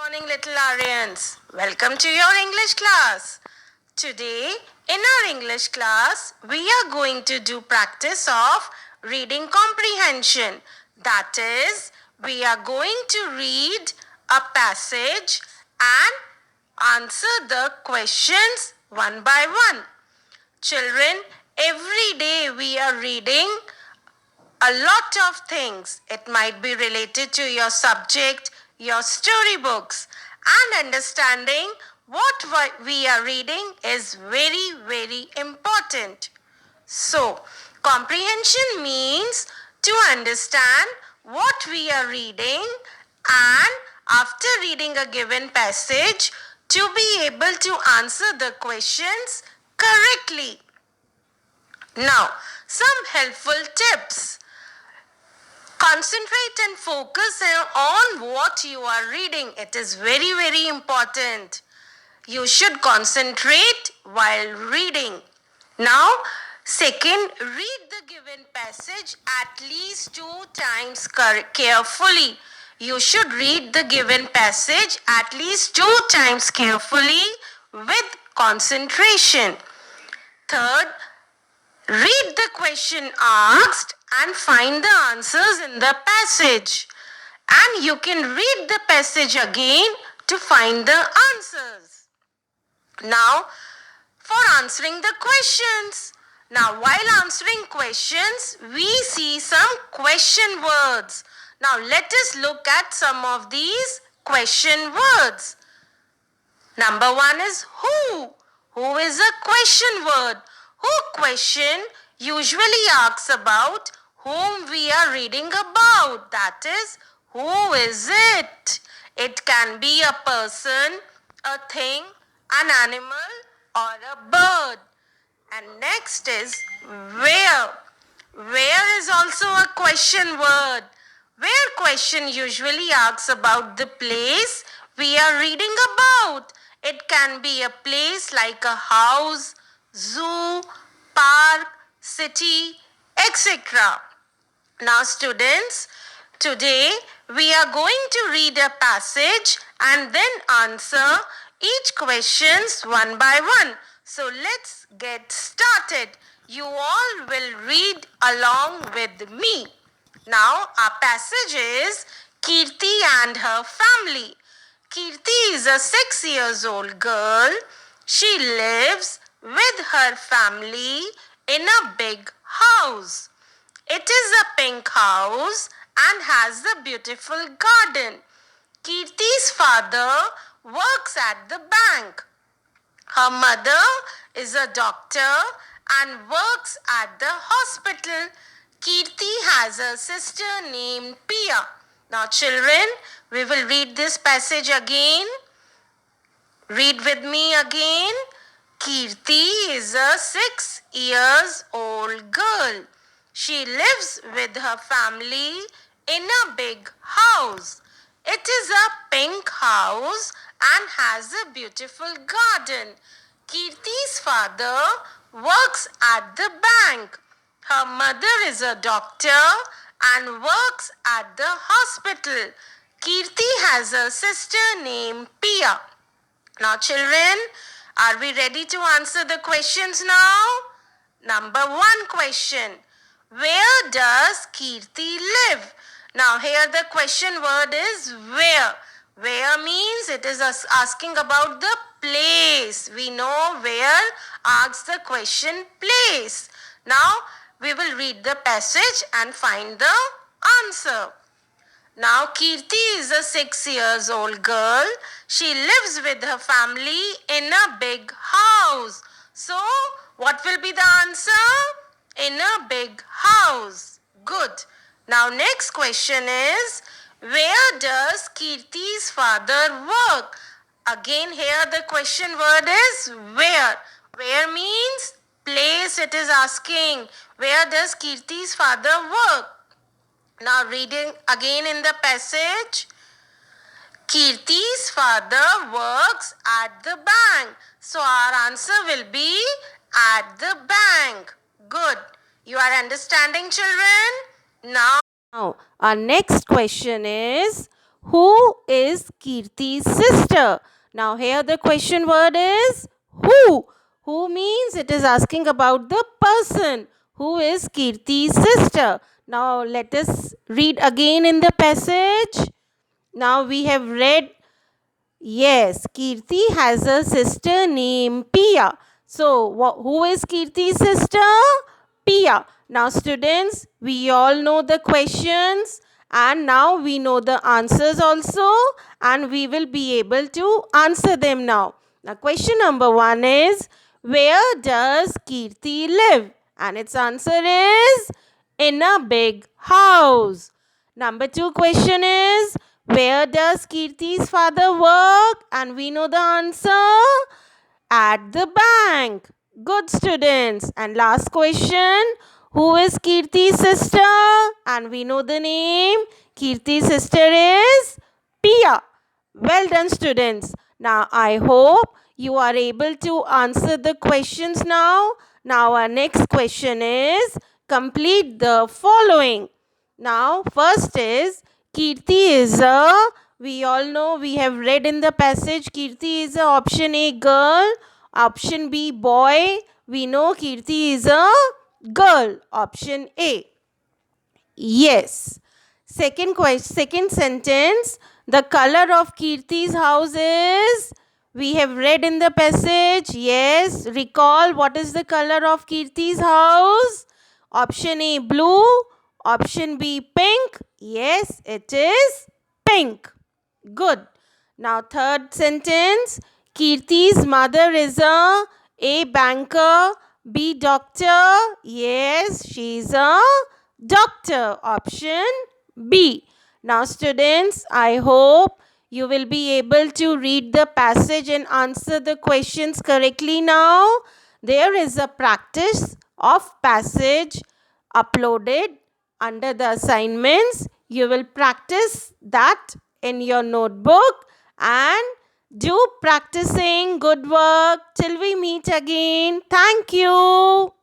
Morning, little Aryans. Welcome to your English class. Today, in our English class, we are going to do practice of reading comprehension. That is, we are going to read a passage and answer the questions one by one. Children, every day we are reading a lot of things. It might be related to your subject, your storybooks, and understanding what we are reading is very, very important. So, comprehension means to understand what we are reading, and after reading a given passage, to be able to answer the questions correctly. Now, some helpful tips. Concentrate and focus on what you are reading. It is very, very important. You should concentrate while reading. Now, second, read the given passage at least 2 times carefully. You should read the given passage at least 2 times carefully with concentration. Third, read the question asked and find the answers in the passage. And you can read the passage again to find the answers. Now, for answering the questions. Now, while answering questions, we see some question words. Now, let us look at some of these question words. Number 1 is who. Who is a question word. Who question usually asks about whom we are reading about. That is, who is it? It can be a person, a thing, an animal, or a bird. And next is where. Where is also a question word. Where question usually asks about the place we are reading about. It can be a place like a house, zoo, park, city, etc. Now students, today we are going to read a passage and then answer each questions one by one. So let's get started. You all will read along with me. Now our passage is Kirti and her family. Kirti is a 6 years old girl. She lives with her family in a big house. It is a pink house and has a beautiful garden. Kirti's father works at the bank. Her mother is a doctor and works at the hospital. Kirti has a sister named Pia. Now children, we will read this passage again. Read with me again. Kirti is a 6 years old girl. She lives with her family in a big house. It is a pink house and has a beautiful garden. Kirti's father works at the bank. Her mother is a doctor and works at the hospital. Kirti has a sister named Pia. Now children, are we ready to answer the questions now? Number 1 question. Where does Kirti live? Now here the question word is where. Where means it is asking about the place. We know where asks the question place. Now we will read the passage and find the answer. Now Kirti is a 6 years old girl. She lives with her family in a big house. So what will be the answer? In a big house. Good. Now next question is, where does Kirti's father work? Again here the question word is where. Where means place it is asking. Where does Kirti's father work? Now reading again in the passage. Kirti's father works at the bank. So our answer will be at the bank. Good. You are understanding children? Now our next question is, Who is Kirti's sister? Now here the question word is who. Who means it is asking about the person. Who is Kirti's sister? Now let us read again in the passage. Now we have read. Yes, Kirti has a sister named Pia. So, who is Kirti's sister? Pia. Now, students, we all know the questions and now we know the answers also, and we will be able to answer them now. Now, question number 1 is, where does Kirti live? And its answer is in a big house. Number 2 question is, where does Kirti's father work? And we know the answer, at the bank. Good, students. And last question, who is Kirti's sister? And we know the name. Kirti's sister is Pia. Well done, students. Now I hope you are able to answer the questions now. Now our next question is, complete the following. Now first is, Kirti is a, we all know, we have read in the passage, Kirti is a option A girl, option B boy. We know Kirti is a girl, option A. Yes. Second sentence, the color of Kirti's house is, we have read in the passage. Yes, recall what is the color of Kirti's house. Option A blue, option B pink. Yes, it is pink. Good. Now third sentence, Kirti's mother is a banker, B doctor. Yes, she is a doctor, option B. Now students, I hope you will be able to read the passage and answer the questions correctly now. There is a practice of passage uploaded under the assignments. You will practice that in your notebook and do practicing. Good work. Till we meet again. Thank you.